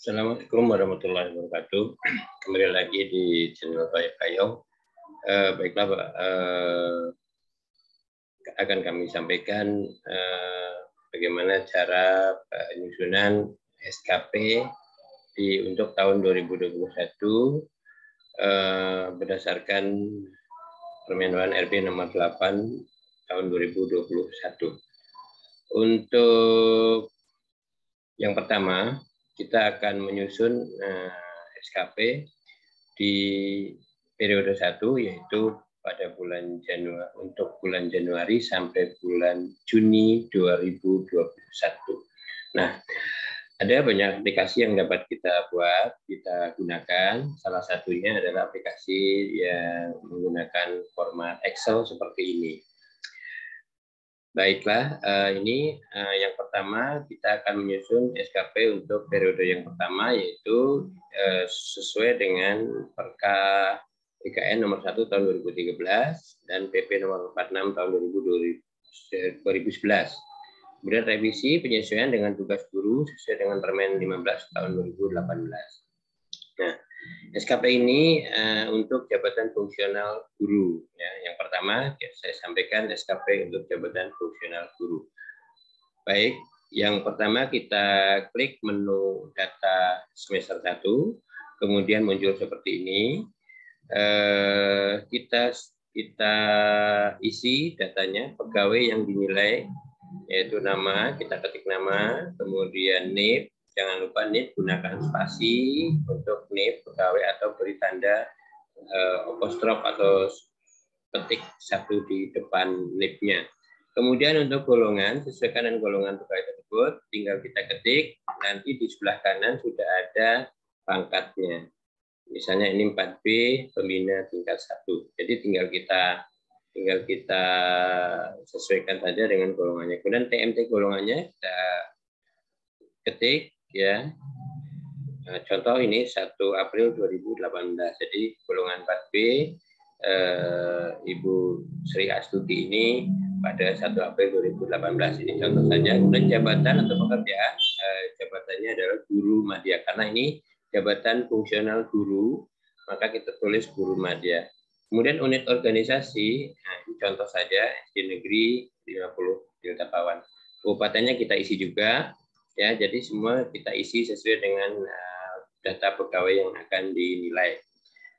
Assalamualaikum warahmatullahi wabarakatuh. Kembali lagi di channel Baik Kayong. Baiklah, Pak. Akan kami sampaikan bagaimana cara penyusunan SKP untuk tahun 2021 berdasarkan Permendan RB nomor 8 tahun 2021. Untuk yang pertama, kita akan menyusun SKP di periode 1, yaitu pada bulan Januari, untuk bulan Januari sampai bulan Juni 2021. Nah, ada banyak aplikasi yang dapat kita gunakan. Salah satunya adalah aplikasi yang menggunakan format Excel seperti ini. Baiklah, ini yang pertama kita akan menyusun SKP untuk periode yang pertama, yaitu sesuai dengan Perka IKN nomor 1 tahun 2013 dan PP nomor 46 tahun 2011. Kemudian revisi penyesuaian dengan tugas guru sesuai dengan Permen 15 tahun 2018. Nah, SKP ini untuk jabatan fungsional guru. Ya, yang pertama saya sampaikan SKP untuk jabatan fungsional guru. Baik, yang pertama kita klik menu data semester 1, kemudian muncul seperti ini. Kita isi datanya, pegawai yang dinilai, yaitu nama, kita ketik nama, kemudian NIP. Jangan lupa NIP gunakan spasi untuk NIP pegawai atau beri tanda apostrof atau ketik 1 di depan NIP-nya. Kemudian untuk golongan, sesuaikan dengan golongan pegawai tersebut, tinggal kita ketik, nanti di sebelah kanan sudah ada pangkatnya. Misalnya ini 4B, pembina tingkat 1. Jadi tinggal kita sesuaikan saja dengan golongannya. Kemudian TMT golongannya kita ketik, ya. Nah, contoh ini 1 April 2018. Jadi golongan 4B Ibu Sri Astuti ini pada 1 April 2018. Ini contoh saja. Kemudian jabatan atau pekerjaan, jabatannya adalah guru madya. Karena ini jabatan fungsional guru, maka kita tulis guru madya. Kemudian unit organisasi, nah ini contoh saja, SD Negeri 50 Delta Pawan. Kabupatennya kita isi juga. Ya, jadi semua kita isi sesuai dengan data pegawai yang akan dinilai.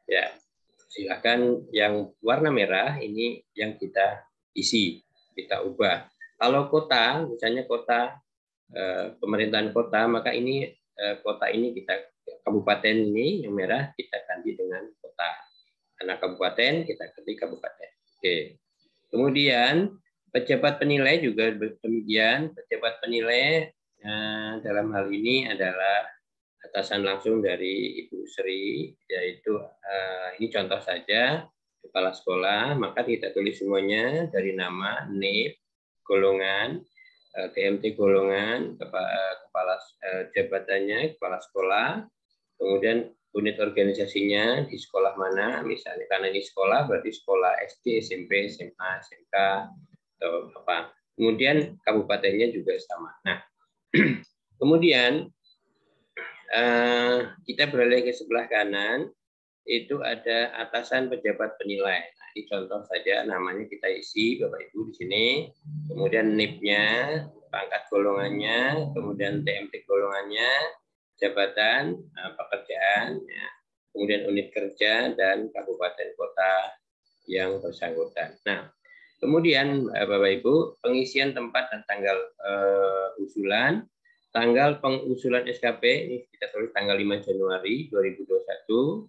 Ya, silakan yang warna merah ini yang kita isi, kita ubah. Kalau kota, misalnya kota pemerintahan kota, maka ini kota ini kita kabupaten ini yang merah kita ganti dengan kota. Karena kabupaten kita ketik kabupaten. Oke. Kemudian pejabat penilai juga demikian. Pejabat penilai dalam hal ini adalah atasan langsung dari Ibu Sri, yaitu ini contoh saja kepala sekolah, maka kita tulis semuanya dari nama, NIP, golongan, TMT golongan, kepala jabatannya, kepala sekolah, kemudian unit organisasinya di sekolah mana, misalnya karena ini sekolah berarti sekolah SD, SMP, SMA, SMK, atau apa. Kemudian kabupatennya juga sama. Nah, kemudian kita beralih ke sebelah kanan, itu ada atasan pejabat penilai. Nah, ini contoh saja, namanya kita isi Bapak Ibu di sini. Kemudian NIP-nya, pangkat golongannya, kemudian TMT golongannya, jabatan, pekerjaan, ya. Kemudian unit kerja dan kabupaten kota yang bersangkutan. Nah, kemudian Bapak Ibu, pengisian tempat dan tanggal usulan. Tanggal pengusulan SKP ini kita tulis tanggal 5 Januari 2021.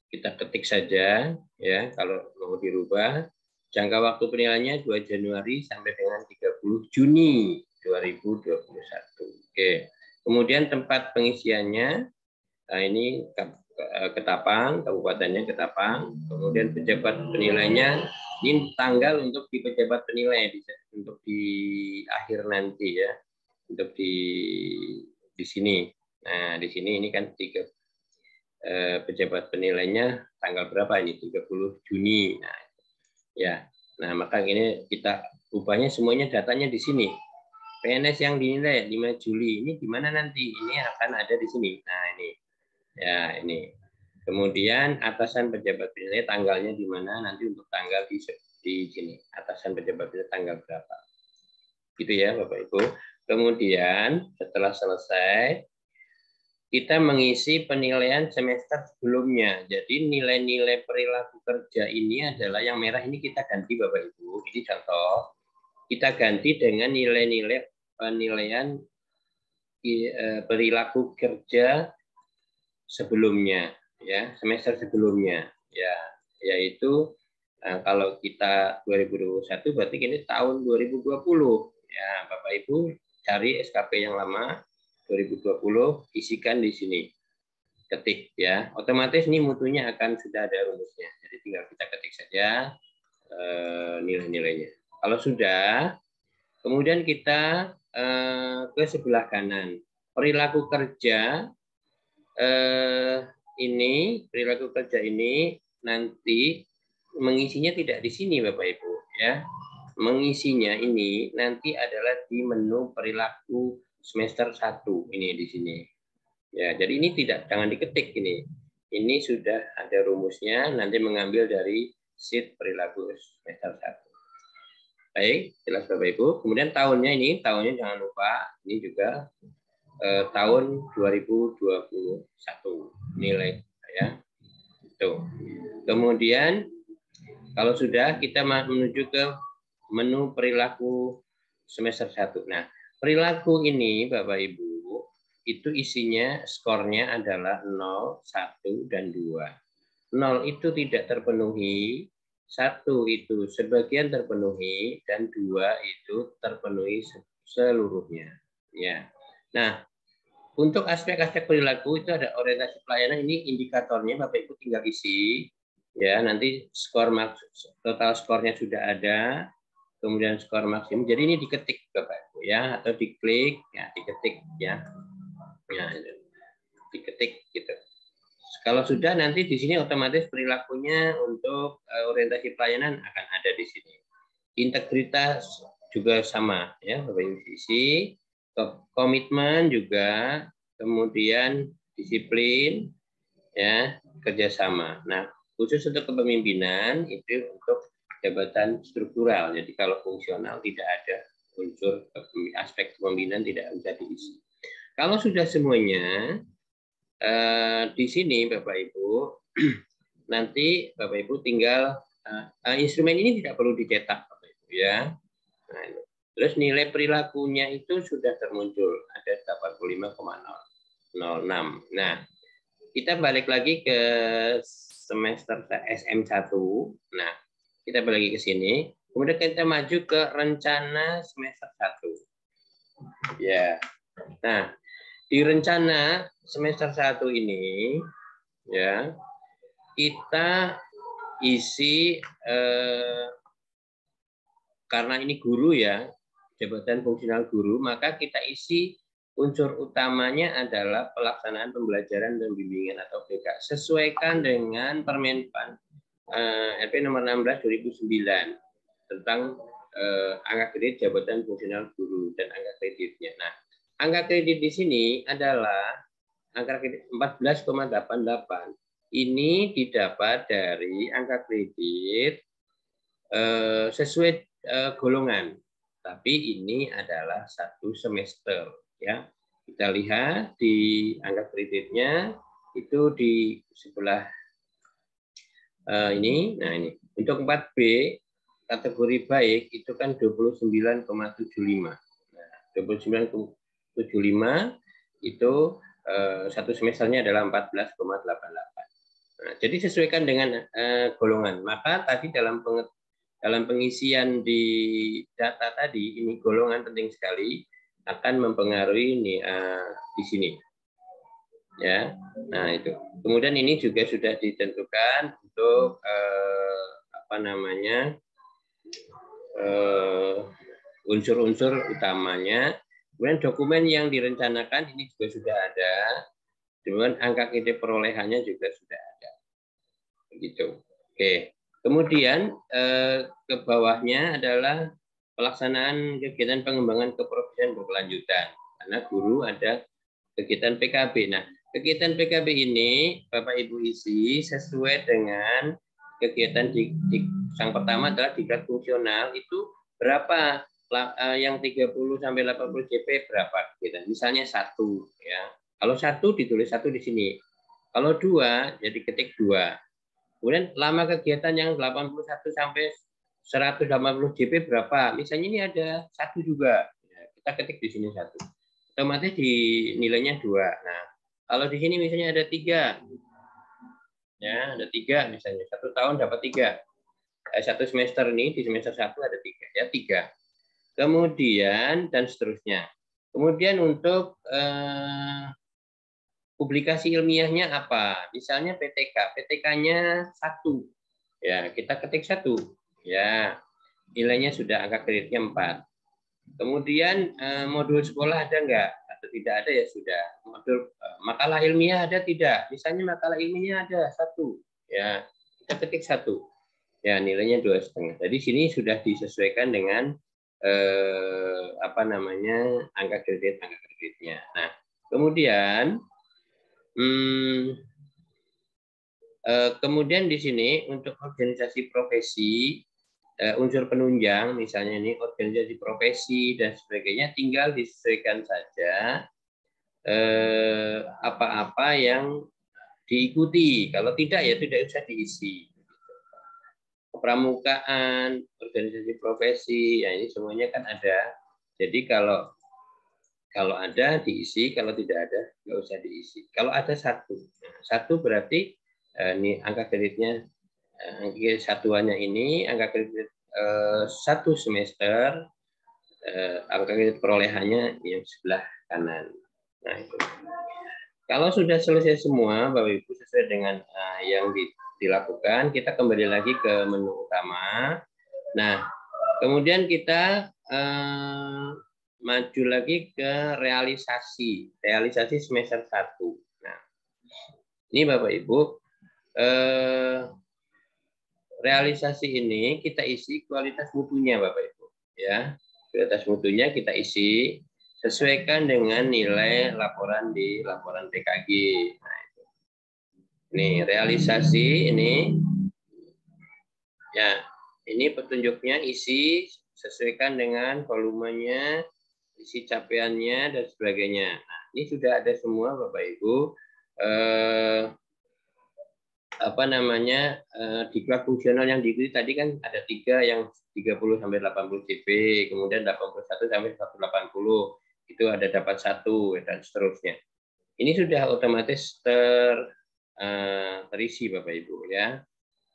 Kita ketik saja, ya, kalau mau dirubah. Jangka waktu penilaiannya 2 Januari sampai dengan 30 Juni 2021. Oke. Kemudian tempat pengisiannya, nah ini Ketapang, kabupatennya Ketapang. Kemudian pejabat penilainya, ini tanggal untuk di pejabat penilai, untuk di akhir nanti, ya. Untuk di sini. Nah, di sini ini kan pejabat penilainya tanggal berapa ini? 30 Juni. Nah, ya. Nah, maka ini kita ubahnya semuanya datanya di sini. PNS yang dinilai 5 Juli ini di mana nanti? Ini akan ada di sini. Nah, ini. Ya, ini. Kemudian atasan pejabat penilai tanggalnya di mana nanti untuk tanggal di sini. Atasan pejabat penilai tanggal berapa. Gitu ya, Bapak Ibu. Kemudian setelah selesai kita mengisi penilaian semester sebelumnya. Jadi nilai-nilai perilaku kerja ini adalah yang merah ini kita ganti Bapak Ibu. Ini contoh. Kita ganti dengan nilai-nilai penilaian perilaku kerja sebelumnya, ya, semester sebelumnya, ya, yaitu kalau kita 2021 berarti ini tahun 2020. Ya, Bapak Ibu cari SKP yang lama 2020, isikan di sini. Ketik ya. Otomatis ini mutunya akan sudah ada rumusnya. Jadi tinggal kita ketik saja nilai-nilainya. Kalau sudah, kemudian kita ke sebelah kanan. Perilaku kerja perilaku kerja ini nanti mengisinya tidak di sini Bapak Ibu ya. Mengisinya ini nanti adalah di menu perilaku semester 1 ini di sini. Ya, jadi ini jangan diketik ini. Ini sudah ada rumusnya, nanti mengambil dari sheet perilaku semester 1. Baik, jelas Bapak Ibu. Kemudian tahunnya jangan lupa, ini juga tahun 2021 nilai ya. Tuh. Kemudian kalau sudah kita menuju ke menu perilaku semester 1. Nah, perilaku ini Bapak Ibu itu isinya skornya adalah 0, 1 dan 2. 0 itu tidak terpenuhi, 1 itu sebagian terpenuhi dan 2 itu terpenuhi seluruhnya. Ya. Nah, untuk aspek-aspek perilaku itu ada orientasi pelayanan, ini indikatornya Bapak Ibu tinggal isi ya, nanti total skornya sudah ada, kemudian skor maksimum. Jadi ini diketik Bapak Ibu ya, atau diklik ya, diketik ya. Ya, diketik gitu. Kalau sudah nanti di sini otomatis perilakunya untuk orientasi pelayanan akan ada di sini. Integritas juga sama ya, Bapak Ibu isi. Komitmen juga, kemudian disiplin, ya, kerjasama. Nah, khusus untuk kepemimpinan itu untuk jabatan struktural. Jadi kalau fungsional tidak ada unsur aspek kepemimpinan, tidak bisa diisi. Kalau sudah semuanya di sini Bapak Ibu, nanti Bapak Ibu tinggal instrumen ini tidak perlu dicetak Bapak Ibu ya. Nah, ini. Terus nilai perilakunya itu sudah termuncul, ada 85,06. Nah, kita balik lagi ke semester SM1. Nah, kita balik lagi ke sini. Kemudian kita maju ke rencana semester 1. Ya. Nah, di rencana semester 1 ini, ya, kita isi karena ini guru ya, jabatan fungsional guru, maka kita isi unsur utamanya adalah pelaksanaan pembelajaran dan bimbingan atau BK. Sesuaikan dengan Permenpan RP nomor 16 2009 tentang angka kredit jabatan fungsional guru dan angka kreditnya. Nah, angka kredit di sini adalah angka kredit 14,88. Ini didapat dari angka kredit sesuai golongan. Tapi ini adalah 1 semester ya. Kita lihat di angka kreditnya itu di sebelah ini. Nah, ini. Untuk 4B kategori baik itu kan 29,75. Nah, 29,75 itu 1 semesternya adalah 14,88. Nah, jadi sesuaikan dengan golongan. Maka tadi dalam pengisian di data tadi, ini golongan penting sekali, akan mempengaruhi ini di sini. Ya, nah itu. Kemudian ini juga sudah ditentukan untuk unsur-unsur utamanya. Kemudian dokumen yang direncanakan ini juga sudah ada. Kemudian angka kredit perolehannya juga sudah ada. Begitu. Oke. Kemudian ke bawahnya adalah pelaksanaan kegiatan pengembangan keprofesian berkelanjutan. Karena guru ada kegiatan PKB. Nah, kegiatan PKB ini Bapak Ibu isi sesuai dengan kegiatan di yang pertama adalah diklat fungsional itu berapa yang 30 sampai 80 JP berapa kita. Misalnya 1 ya. Kalau 1 ditulis 1 di sini. Kalau 2 jadi ketik 2. Kemudian lama kegiatan yang 81 sampai 180 JP berapa? Misalnya ini ada 1 juga. Ya, kita ketik di sini 1. Otomatis di nilainya 2. Nah, kalau di sini misalnya ada 3. Ya, ada 3 misalnya. 1 tahun dapat 3. 1 semester ini di semester 1 ada 3 ya, 3. Kemudian dan seterusnya. Kemudian untuk publikasi ilmiahnya apa? Misalnya PTK. PTK-nya 1. Ya, kita ketik 1. Ya, nilainya sudah angka kreditnya 4. Kemudian modul sekolah ada enggak? Atau tidak ada ya sudah. Modul makalah ilmiah ada tidak? Misalnya makalah ilmiahnya ada 1. Ya, kita ketik 1. Ya, nilainya 2,5. Jadi sini sudah disesuaikan dengan angka kreditnya. Nah, kemudian kemudian di sini untuk organisasi profesi unsur penunjang, misalnya ini organisasi profesi dan sebagainya, tinggal disesuaikan saja apa-apa yang diikuti. Kalau tidak ya tidak usah diisi. Pramukaan, organisasi profesi, ya ini semuanya kan ada. Jadi kalau ada diisi, kalau tidak ada nggak usah diisi. Kalau ada 1, 1 berarti ini angka kreditnya satuannya ini angka kredit 1 semester, angka kredit perolehannya yang sebelah kanan. Nah itu. Kalau sudah selesai semua, Bapak Ibu sesuai dengan yang dilakukan, kita kembali lagi ke menu utama. Nah, kemudian kita maju lagi ke realisasi semester 1. Nah, ini Bapak Ibu, realisasi ini kita isi kualitas mutunya Bapak Ibu. Ya, kualitas mutunya kita isi sesuaikan dengan nilai laporan di laporan PKG. Nah, ini realisasi ini, ya ini petunjuknya isi sesuaikan dengan volumenya, isi capaiannya dan sebagainya. Nah, ini sudah ada semua Bapak Ibu. Diklat fungsional yang diikuti tadi kan ada 3 yang 30 sampai 80 CP, kemudian 81 sampai 180 itu ada dapat 1 dan seterusnya. Ini sudah otomatis terisi Bapak Ibu ya.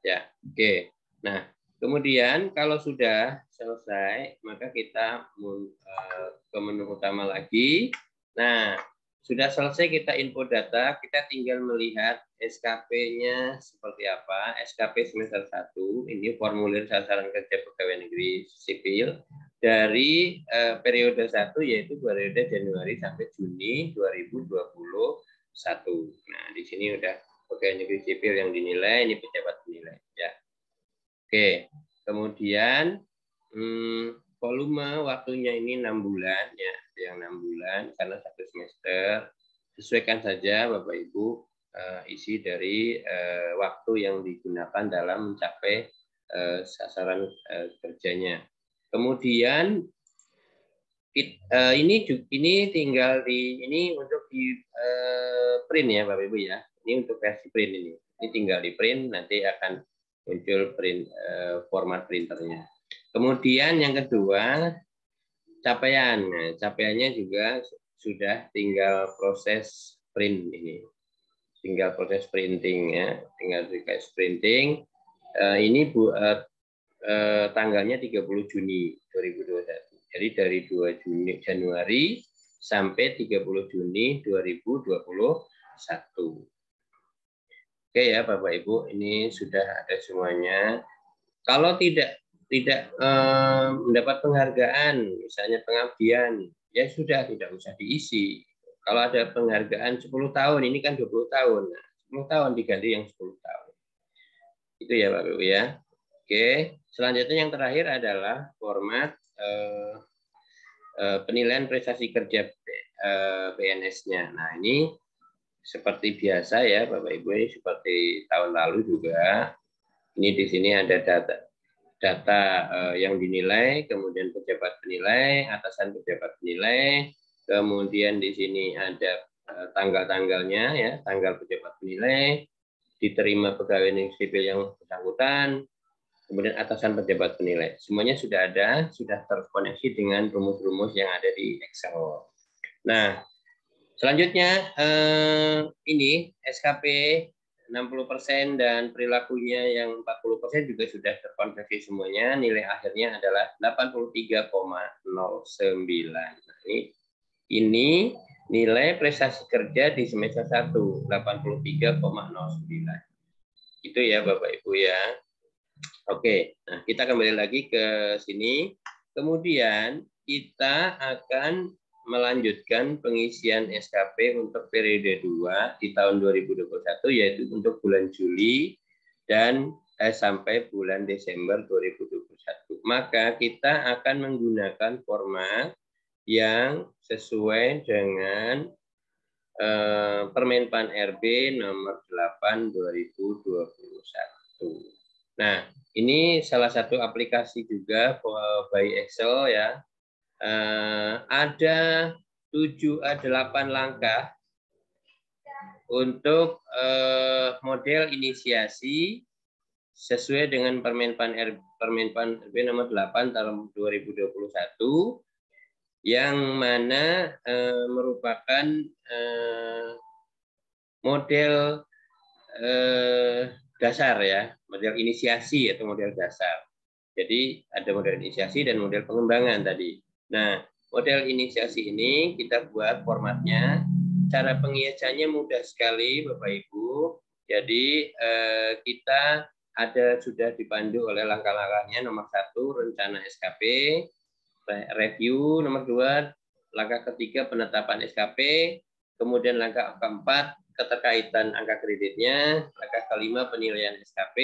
Ya, oke. Nah, kemudian kalau sudah selesai, maka kita ke menu utama lagi. Nah, sudah selesai kita input data, kita tinggal melihat SKP-nya seperti apa. SKP semester 1, ini formulir sasaran kerja pegawai negeri sipil dari periode 1 yaitu periode Januari sampai Juni 2021. Nah, di sini udah pegawai negeri sipil yang dinilai, ini pejabat dinilai ya. Oke, kemudian volume waktunya ini 6 bulan ya, yang 6 bulan karena 1 semester. Sesuaikan saja Bapak Ibu isi dari waktu yang digunakan dalam mencapai sasaran kerjanya. Kemudian ini tinggal ini untuk di print ya Bapak Ibu ya. Ini untuk versi print ini. Ini tinggal di print, nanti akan muncul print format printernya. Kemudian yang kedua capaian. Nah, capaiannya juga sudah tinggal proses print ini. Tinggal proses printing ya, tinggal proses printing. Ini tanggalnya 30 Juni 2021. Jadi dari 2 Januari sampai 30 Juni 2021. Oke ya Bapak Ibu, ini sudah ada semuanya. Kalau tidak mendapat penghargaan, misalnya pengabdian, ya sudah tidak usah diisi. Kalau ada penghargaan 10 tahun, ini kan 20 tahun. Nah, 10 tahun diganti yang 10 tahun. Itu ya Bapak Ibu ya. Oke, selanjutnya yang terakhir adalah format penilaian prestasi kerja PNS-nya. Nah, ini seperti biasa ya Bapak Ibu, ini seperti tahun lalu juga. Ini di sini ada data yang dinilai, kemudian pejabat penilai, atasan pejabat penilai, kemudian di sini ada tanggal-tanggalnya ya, tanggal pejabat penilai, diterima pegawai negeri sipil yang bersangkutan, kemudian atasan pejabat penilai. Semuanya sudah ada, sudah terkoneksi dengan rumus-rumus yang ada di Excel. Nah, selanjutnya ini SKP 60% dan perilakunya yang 40% juga sudah terkonversi semuanya. Nilai akhirnya adalah 83,09. Nah, ini nilai prestasi kerja di semester 1, 83,09. Itu ya Bapak Ibu ya. Oke, nah kita kembali lagi ke sini. Kemudian kita akan melanjutkan pengisian SKP untuk periode 2 di tahun 2021, yaitu untuk bulan Juli dan sampai bulan Desember 2021. Maka kita akan menggunakan format yang sesuai dengan Permenpan RB nomor 8 2021. Nah, ini salah satu aplikasi juga by Excel ya. Ada 8 langkah untuk model inisiasi sesuai dengan Permenpan RB nomor 8 tahun 2021 yang mana merupakan model dasar ya, model inisiasi atau model dasar. Jadi ada model inisiasi dan model pengembangan tadi. Nah, model inisiasi ini kita buat formatnya. Cara pengiasannya mudah sekali Bapak Ibu. Jadi kita sudah dipandu oleh langkah-langkahnya. Nomor 1 rencana SKP, review. Nomor 2 langkah ketiga penetapan SKP. Kemudian langkah keempat keterkaitan angka kreditnya. Langkah kelima penilaian SKP.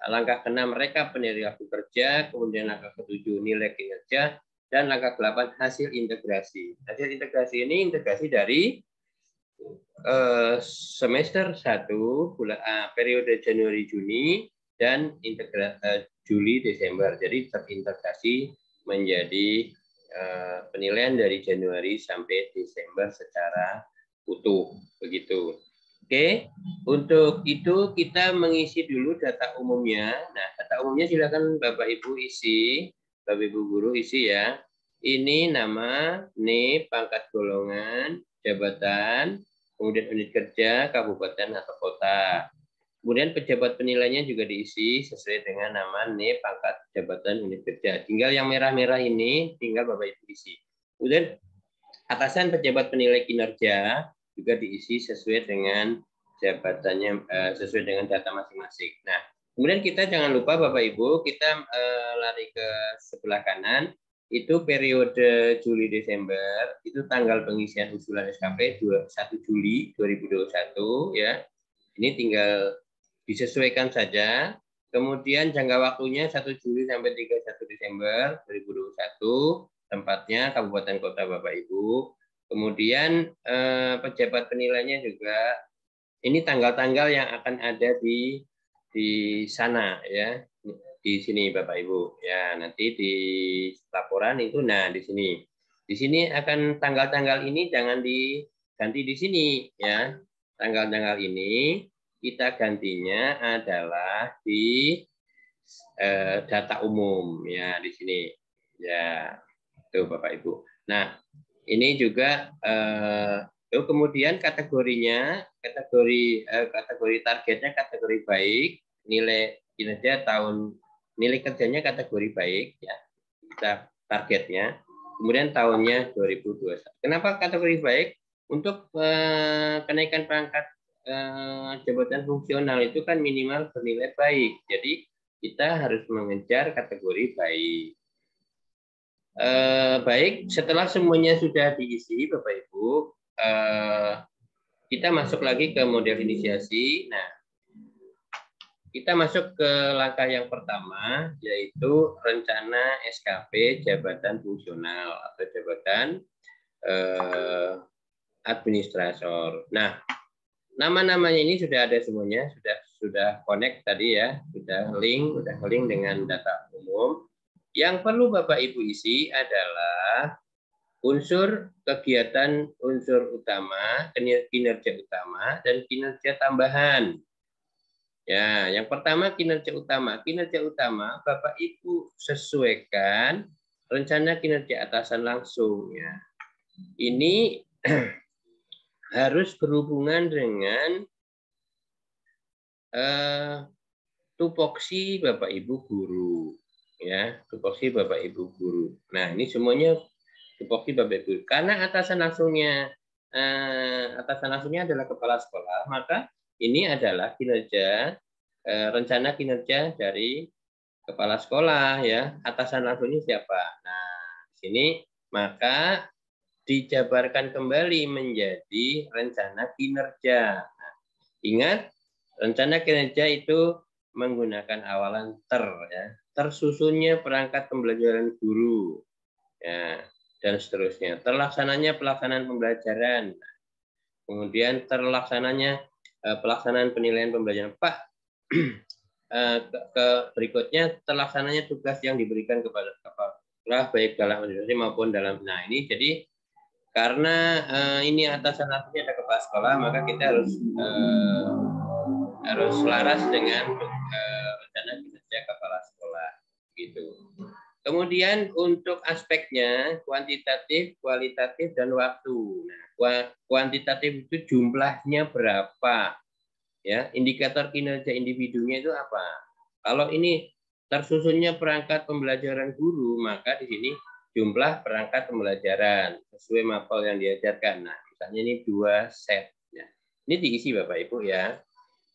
Langkah ke-6 rekap perilaku kerja. Kemudian langkah ke-7 nilai kinerja. Dan langkah ke-8 hasil integrasi. Hasil integrasi ini integrasi dari semester 1 periode Januari Juni dan Juli Desember. Jadi terintegrasi menjadi penilaian dari Januari sampai Desember secara utuh begitu. Oke, untuk itu kita mengisi dulu data umumnya. Nah, data umumnya silakan Bapak Ibu isi, Bapak Ibu guru isi ya. Ini nama, NIP, pangkat golongan, jabatan, kemudian unit kerja, kabupaten atau kota. Kemudian pejabat penilainya juga diisi sesuai dengan nama, NIP, pangkat, jabatan, unit kerja. Tinggal yang merah-merah ini, tinggal Bapak Ibu isi. Kemudian atasan pejabat penilai kinerja juga diisi sesuai dengan jabatannya, sesuai dengan data masing-masing. Nah, kemudian kita jangan lupa Bapak Ibu, kita lari ke sebelah kanan. Itu periode Juli Desember, itu tanggal pengisian usulan SKP 1 Juli 2021 ya. Ini tinggal disesuaikan saja. Kemudian jangka waktunya 1 Juli sampai 31 Desember 2021, tempatnya kabupaten kota Bapak Ibu. Kemudian pejabat penilainya juga ini tanggal-tanggal yang akan ada di sana ya. Di sini Bapak Ibu ya, nanti di laporan itu nah di sini akan tanggal-tanggal ini jangan diganti di sini ya. Tanggal-tanggal ini kita gantinya adalah di data umum ya di sini ya, tuh Bapak Ibu. Nah, ini juga kemudian kategorinya, kategori targetnya kategori baik, nilai kinerja nilai kerjanya kategori baik ya, kita targetnya. Kemudian tahunnya 2021. Kenapa kategori baik? Untuk kenaikan pangkat jabatan fungsional itu kan minimal bernilai baik. Jadi kita harus mengejar kategori baik. Baik, setelah semuanya sudah diisi Bapak Ibu, kita masuk lagi ke model inisiasi. Nah, Kita masuk ke langkah yang pertama, yaitu rencana SKP jabatan fungsional atau jabatan administrator. Nah, nama-namanya ini sudah ada semuanya, sudah connect tadi ya, sudah link dengan data umum. Yang perlu Bapak Ibu isi adalah unsur kegiatan, unsur utama, kinerja utama, dan kinerja tambahan. Ya, yang pertama kinerja utama. Kinerja utama Bapak Ibu sesuaikan rencana kinerja atasan langsung ya. Ini harus berhubungan dengan tupoksi Bapak Ibu guru ya, tupoksi Bapak Ibu guru. Nah, ini semuanya tupoksi Bapak Ibu. Karena atasan langsungnya adalah kepala sekolah, maka ini adalah kinerja rencana kinerja dari kepala sekolah ya. Atasan langsungnya siapa? Nah, di sini maka dijabarkan kembali menjadi rencana kinerja. Nah, ingat, rencana kinerja itu menggunakan awalan ya. Tersusunnya perangkat pembelajaran guru ya, dan seterusnya. Terlaksananya pelaksanaan pembelajaran. Kemudian terlaksananya pelaksanaan penilaian pembelajaran. Pak, berikutnya terlaksananya tugas yang diberikan kepada kepala baik dalam organisasi maupun dalam. Nah, ini jadi karena ini atasan langsungnya ada kepala sekolah, maka kita harus selaras dengan rencana kinerja kepala sekolah gitu. Kemudian untuk aspeknya kuantitatif, kualitatif, dan waktu. Nah, kuantitatif itu jumlahnya berapa, ya. Indikator kinerja individunya itu apa? Kalau ini tersusunnya perangkat pembelajaran guru, maka di sini jumlah perangkat pembelajaran sesuai mapel yang diajarkan. Nah, misalnya ini 2 set. Ya. Ini diisi Bapak Ibu ya,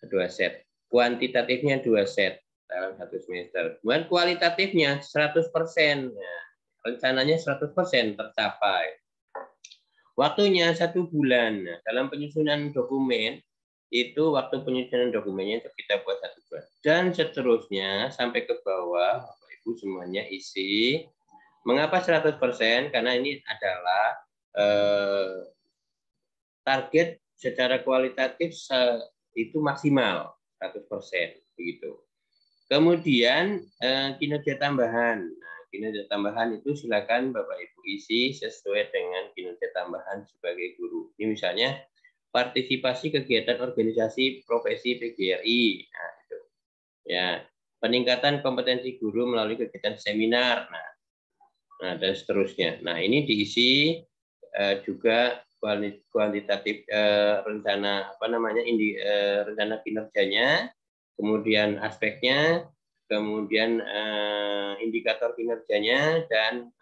2 set. Kuantitatifnya 2 set dalam 1 semester. Kemudian kualitatifnya 100%. Ya. Rencananya 100% tercapai. Waktunya 1 bulan. Nah, dalam penyusunan dokumen, itu waktu penyusunan dokumennya itu kita buat 1 bulan. Dan seterusnya sampai ke bawah, Bapak Ibu semuanya isi. Mengapa 100%? Karena ini adalah target secara kualitatif itu maksimal 100% begitu. Kemudian kinerja tambahan. Nah, kinerja tambahan itu silakan Bapak Ibu isi sesuai dengan kinerja tambahan sebagai guru. Ini misalnya partisipasi kegiatan organisasi profesi PGRI. Nah, itu. Ya, peningkatan kompetensi guru melalui kegiatan seminar. Nah, dan seterusnya. Nah, ini diisi juga kuantitatif rencana rencana kinerjanya, kemudian aspeknya, kemudian indikator kinerjanya, dan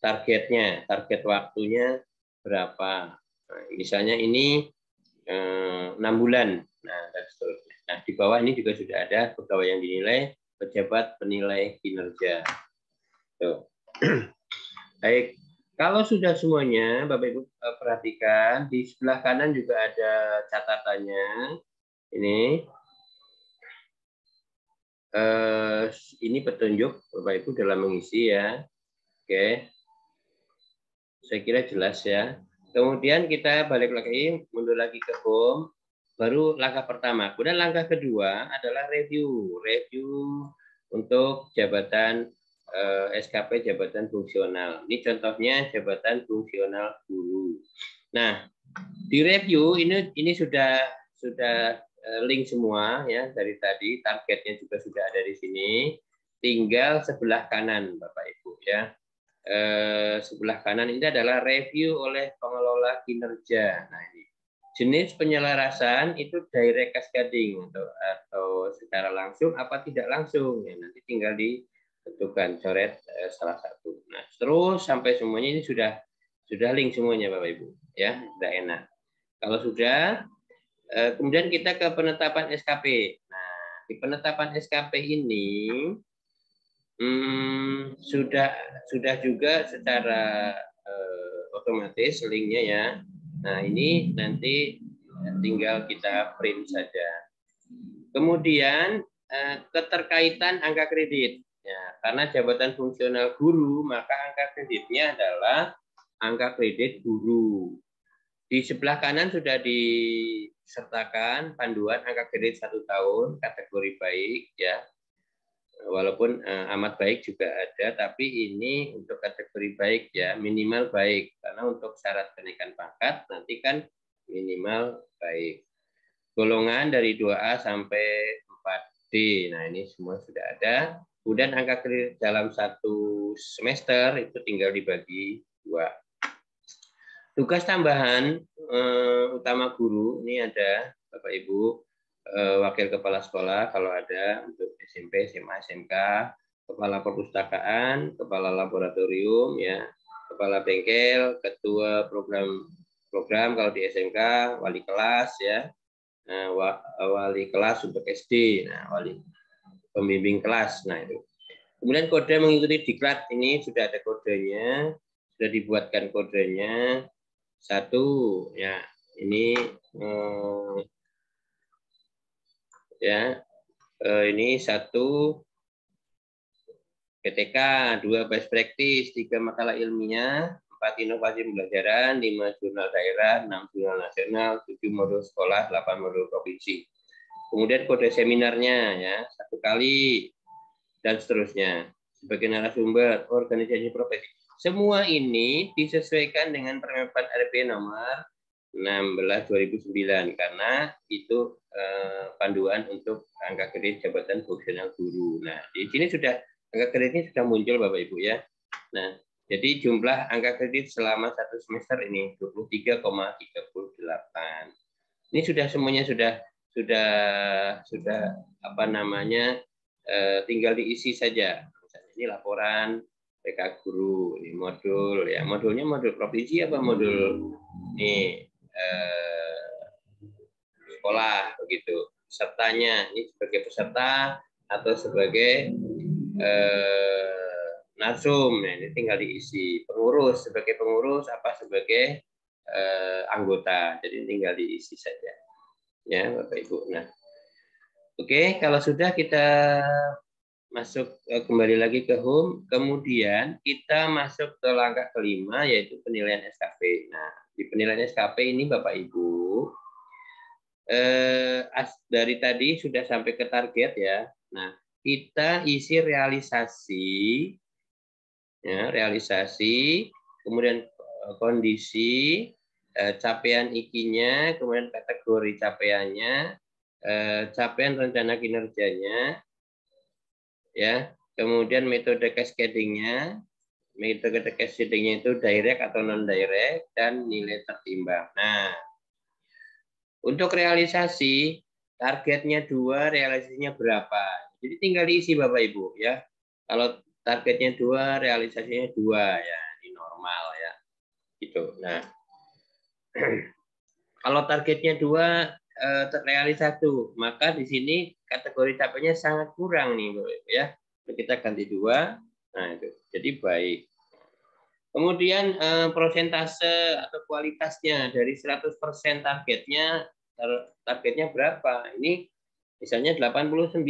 targetnya, target waktunya berapa. Nah, misalnya ini 6 bulan. Nah, dan seterusnya. Nah, di bawah ini juga sudah ada pegawai yang dinilai, pejabat penilai kinerja. Tuh. Baik, kalau sudah semuanya, Bapak Ibu perhatikan di sebelah kanan juga ada catatannya. Ini petunjuk Bapak Ibu dalam mengisi ya. Oke, saya kira jelas ya. Kemudian kita balik lagi, mundur lagi ke home. Baru langkah pertama. Kemudian langkah kedua adalah review untuk jabatan SKP jabatan fungsional. Ini contohnya jabatan fungsional guru. Nah, di review ini sudah link semua ya dari tadi, targetnya juga sudah ada di sini. Tinggal sebelah kanan Bapak Ibu ya. Sebelah kanan ini adalah review oleh pengelola kinerja. Nah, ini jenis penyelarasan itu direct cascading atau secara langsung apa tidak langsung ya, nanti tinggal ditentukan, coret salah satu. Nah, terus sampai semuanya ini sudah link semuanya Bapak Ibu ya, sudah enak. Kalau sudah, kemudian kita ke penetapan SKP. Nah, di penetapan SKP ini sudah juga secara otomatis linknya ya. Nah, ini nanti tinggal kita print saja. Kemudian keterkaitan angka kredit. Ya, karena jabatan fungsional guru, maka angka kreditnya adalah angka kredit guru. Di sebelah kanan sudah disertakan panduan angka kredit 1 tahun, kategori baik, ya. Walaupun amat baik juga ada, tapi ini untuk kategori baik ya, minimal baik. Karena untuk syarat kenaikan pangkat nanti kan minimal baik. Golongan dari 2A sampai 4D. Nah, ini semua sudah ada. Kemudian angka kredit dalam 1 semester itu tinggal dibagi 2. Tugas tambahan utama guru, ini ada Bapak Ibu, wakil kepala sekolah kalau ada untuk SMP, SMA, SMK, kepala perpustakaan, kepala laboratorium, ya, kepala bengkel, ketua program kalau di SMK, wali kelas, ya, wali kelas untuk SD, nah, wali pembimbing kelas, nah itu. Kemudian kode mengikuti diklat, ini sudah ada kodenya, sudah dibuatkan kodenya. 1, ya, ini ini 1 PTK, 2 best practice, 3 makalah ilmiah, 4 inovasi pembelajaran, 5 jurnal daerah, 6 jurnal nasional, 7 modul sekolah, 8 modul provinsi. Kemudian kode seminarnya, ya, 1 kali, dan seterusnya. Sebagai narasumber, organisasi profesi. Semua ini disesuaikan dengan Permenpan RP nomor 16 2009 karena itu panduan untuk angka kredit jabatan fungsional guru. Nah, di sini sudah angka kreditnya sudah muncul Bapak Ibu, ya. Nah, jadi jumlah angka kredit selama 1 semester ini 23,38. Ini sudah semuanya sudah apa namanya, tinggal diisi saja. Misalnya ini laporan PK guru, ini modul, ya, modulnya modul provinsi apa modul ini sekolah begitu. Pesertanya ini sebagai peserta atau sebagai narsum, nah, ini tinggal diisi. Pengurus sebagai pengurus apa sebagai anggota, jadi tinggal diisi saja, ya Bapak Ibu. Nah, oke, kalau sudah kita masuk kembali lagi ke home, kemudian kita masuk ke langkah kelima yaitu penilaian SKP. Nah, di penilaian SKP ini Bapak Ibu dari tadi sudah sampai ke target, ya. Nah, kita isi realisasi, ya, realisasi, kemudian kondisi, capaian IKI-nya, kemudian kategori capaiannya, capaian rencana kinerjanya, ya, kemudian metode cascading-nya, metode cascading-nya itu direct atau non direct, dan nilai tertimbang. Nah, untuk realisasi targetnya 2, realisasinya berapa? Jadi tinggal diisi Bapak Ibu, ya. Kalau targetnya 2, realisasinya 2, ya, ini normal, ya, gitu. Nah, kalau targetnya 2, realisasi 1, maka di sini kategori capaiannya sangat kurang nih, Bapak Ibu, ya. Kita ganti 2, nah itu, jadi baik. Kemudian prosentase atau kualitasnya dari 100% targetnya berapa? Ini misalnya 89.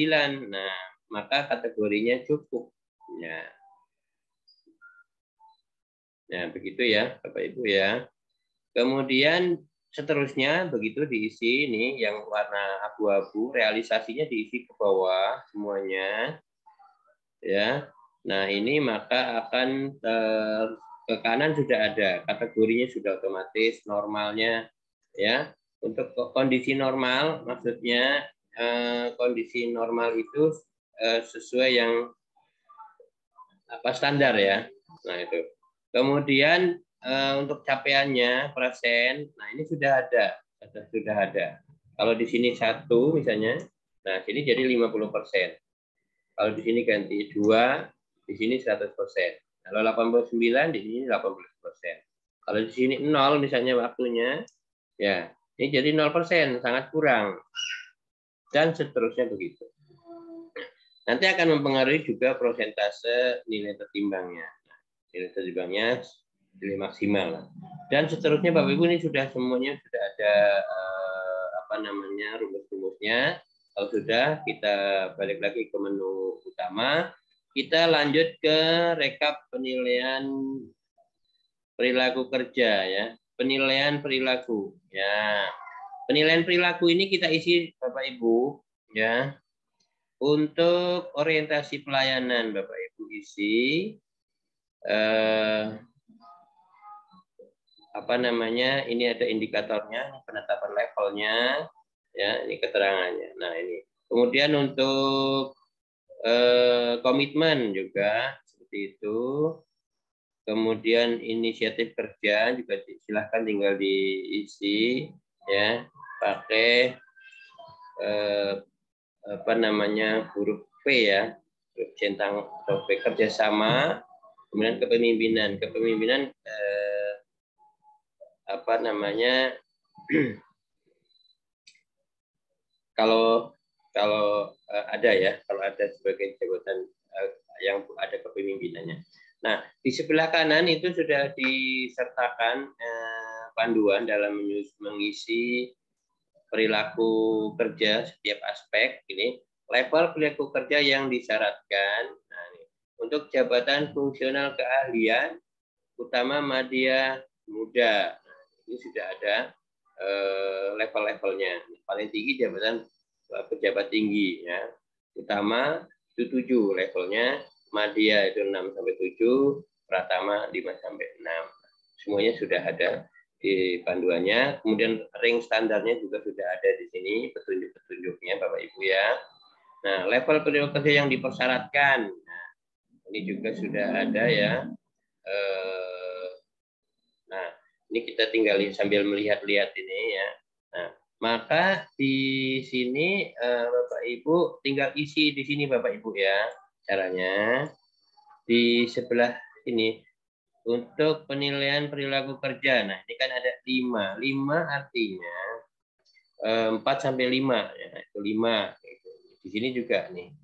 Nah, maka kategorinya cukup. Ya. Nah, begitu ya, Bapak Ibu, ya. Kemudian seterusnya begitu diisi ini yang warna abu-abu, realisasinya diisi ke bawah semuanya. Ya. Nah, ini maka akan ke kanan sudah ada, kategorinya sudah otomatis, normalnya, ya. Untuk kondisi normal, maksudnya kondisi normal itu sesuai yang apa standar, ya. Nah, itu. Kemudian untuk capaiannya persen, nah ini sudah ada. Kalau di sini 1 misalnya, nah sini jadi 50%. Kalau di sini ganti 2, di sini 100%. Kalau 89, di sini 80%. Kalau di sini 0 misalnya waktunya, ya ini jadi 0%, sangat kurang. Dan seterusnya begitu. Nanti akan mempengaruhi juga prosentase nilai tertimbangnya. Nilai tertimbangnya nilai maksimal. Dan seterusnya Bapak Ibu ini sudah semuanya sudah ada apa namanya rumus-rumusnya. Kalau sudah, kita balik lagi ke menu utama. Kita lanjut ke rekap penilaian perilaku kerja ya. Penilaian perilaku ya. Penilaian perilaku ini kita isi Bapak Ibu ya. Untuk orientasi pelayanan Bapak Ibu isi apa namanya? Ini ada indikatornya, penetapan levelnya ya, ini keterangannya. Nah, ini. Kemudian untuk komitmen juga seperti itu. Kemudian inisiatif kerja juga silahkan tinggal diisi ya, pakai apa namanya, huruf P ya, huruf centang atau P, kerjasama. Kemudian kepemimpinan apa namanya, kalau ada ya, kalau ada sebagai jabatan yang ada kepemimpinannya. Nah, di sebelah kanan itu sudah disertakan panduan dalam mengisi perilaku kerja setiap aspek. Ini level perilaku kerja yang disyaratkan. Nah, ini. Untuk jabatan fungsional keahlian, utama media muda. Nah, ini sudah ada level-levelnya. Paling tinggi jabatan pejabat tinggi ya. Utama itu 7 levelnya, madya itu 6 sampai 7, pratama 5 sampai 6. Semuanya sudah ada di panduannya. Kemudian ring standarnya juga sudah ada di sini, petunjuk-petunjuknya Bapak Ibu ya. Nah, level perilaku kerja yang dipersyaratkan. Nah, ini juga sudah ada ya. Nah, ini kita tinggal sambil melihat-lihat ini ya. Nah, maka di sini Bapak Ibu tinggal isi di sini Bapak Ibu ya. Caranya di sebelah ini untuk penilaian perilaku kerja. Nah, ini kan ada 5. 5 artinya 4 sampai 5 ya, itu 5 gitu. Di sini juga nih.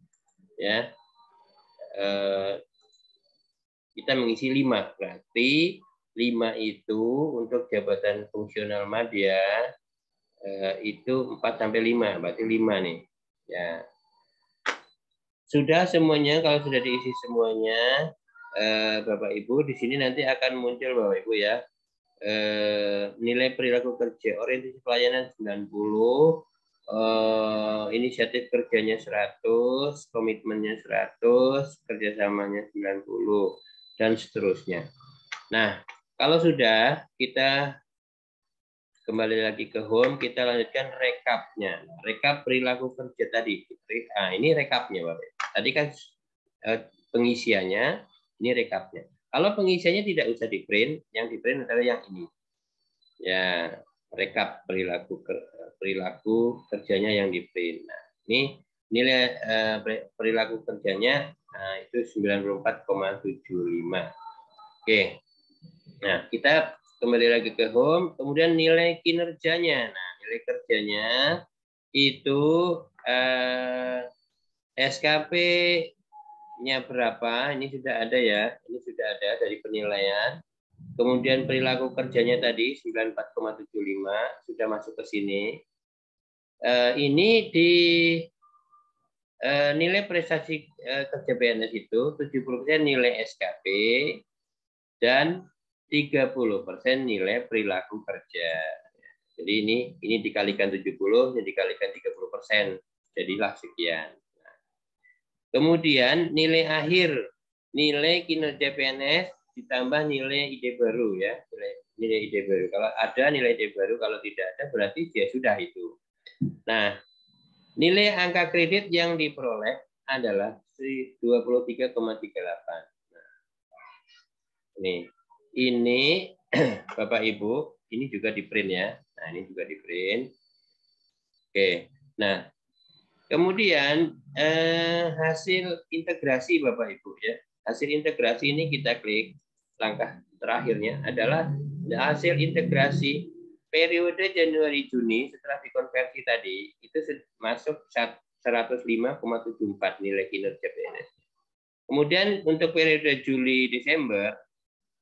Ya. Kita mengisi 5, berarti 5 itu untuk jabatan fungsional madya itu 4 sampai 5, berarti 5 nih. Ya. Sudah semuanya, kalau sudah diisi semuanya, Bapak Ibu, di sini nanti akan muncul Bapak Ibu ya. Nilai perilaku kerja, orientasi pelayanan 90, inisiatif kerjanya 100, komitmennya 100, kerjasamanya 90, dan seterusnya. Nah, kalau sudah, kita kembali lagi ke home, kita lanjutkan rekapnya. Rekap perilaku kerja tadi. Nah, ini rekapnya, Bapak. Tadi kan pengisiannya, ini rekapnya. Kalau pengisiannya tidak usah di print, yang di print adalah yang ini. Ya, rekap perilaku kerjanya yang di print. Nah, ini nilai perilaku kerjanya itu 94,75. Oke. Nah, kita kembali lagi ke home, kemudian nilai kinerjanya. Nah, nilai kerjanya itu SKP-nya berapa? Ini sudah ada ya. Ini sudah ada dari penilaian. Kemudian perilaku kerjanya tadi 94,75 sudah masuk ke sini. Ini di nilai prestasi kerja PNS itu 70% nilai SKP dan 30% nilai perilaku kerja. Jadi ini dikalikan 70, ini dikalikan 30%, jadilah sekian. Kemudian nilai akhir, nilai kinerja PNS ditambah nilai ide baru ya, nilai ide baru. Kalau ada nilai ide baru, kalau tidak ada berarti dia sudah itu. Nah, nilai angka kredit yang diperoleh adalah 23,38. Nah, ini Bapak Ibu, ini juga di print ya. Nah, ini juga di print. Oke. Nah, kemudian hasil integrasi Bapak Ibu ya. Hasil integrasi ini kita klik, langkah terakhirnya adalah hasil integrasi periode Januari-Juni setelah dikonversi tadi itu masuk 105,74 nilai kinerja PNS. Kemudian untuk periode Juli-Desember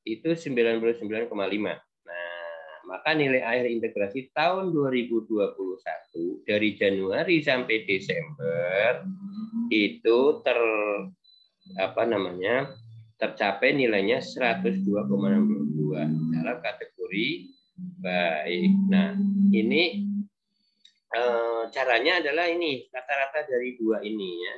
itu 99,5. Nah, maka nilai akhir integrasi tahun 2021 dari Januari sampai Desember itu tercapai nilainya 102,62 dalam kategori baik. Nah, ini caranya adalah ini rata-rata dari dua ini ya.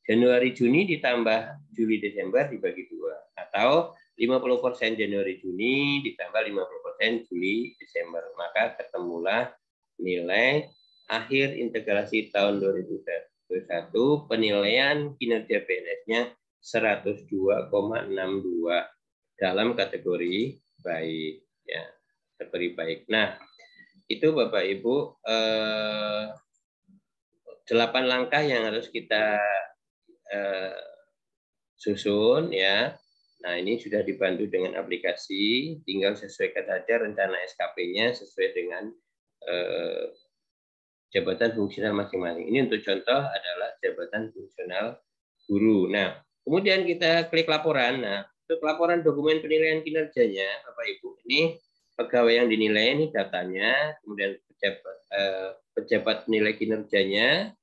Januari Juni ditambah Juli Desember dibagi 2 atau 50% Januari Juni ditambah 50% Juli Desember, maka ketemulah nilai akhir integrasi tahun 2021 penilaian kinerja PNS-nya 102,62 dalam kategori baik ya, kategori baik. Nah, itu Bapak Ibu 8 langkah yang harus kita susun ya. Nah, ini sudah dibantu dengan aplikasi, tinggal sesuaikan saja rencana SKP-nya sesuai dengan jabatan fungsional masing-masing. Ini untuk contoh adalah jabatan fungsional guru. Nah, kemudian kita klik laporan. Nah, untuk laporan dokumen penilaian kinerjanya, Bapak Ibu, ini pegawai yang dinilai ini datanya, kemudian pejabat penilai kinerjanya,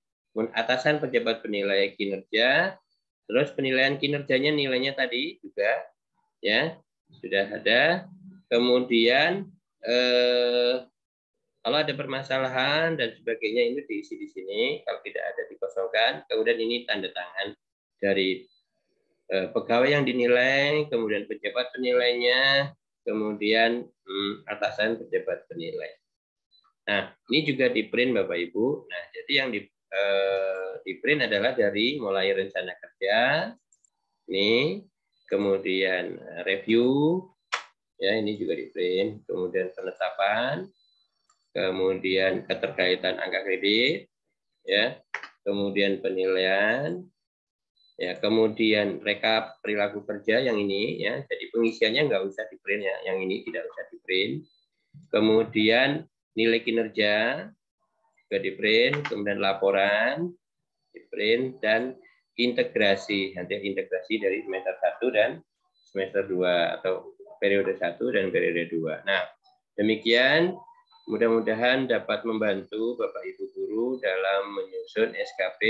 atasan pejabat penilai kinerja, terus penilaian kinerjanya nilainya tadi juga ya sudah ada. Kemudian kalau ada permasalahan dan sebagainya ini diisi di sini, kalau tidak ada dikosongkan. Kemudian ini tanda tangan dari pegawai yang dinilai, kemudian pejabat penilainya, kemudian atasan pejabat penilai. Nah, ini juga di print Bapak Ibu. Nah, jadi yang di print adalah dari mulai rencana kerja, ini, kemudian review, ya ini juga di print, kemudian penetapan, kemudian keterkaitan angka kredit, ya, kemudian penilaian, ya, kemudian rekap perilaku kerja yang ini, ya, jadi pengisiannya nggak usah di print ya, yang ini tidak usah di print. Kemudian nilai kinerja juga di print, kemudian laporan di print, dan integrasi, nanti integrasi dari semester 1 dan semester 2 atau periode 1 dan periode 2. Nah, demikian mudah-mudahan dapat membantu Bapak Ibu guru dalam menyusun SKP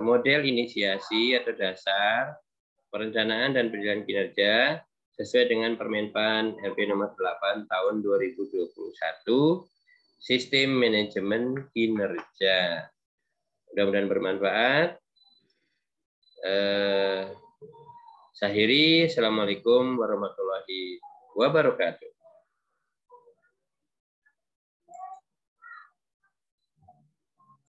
model inisiasi atau dasar perencanaan dan penilaian kinerja sesuai dengan Permenpan RP nomor 8 tahun 2021 sistem manajemen kinerja. Mudah-mudahan bermanfaat. Sahiri, Assalamualaikum warahmatullahi wabarakatuh.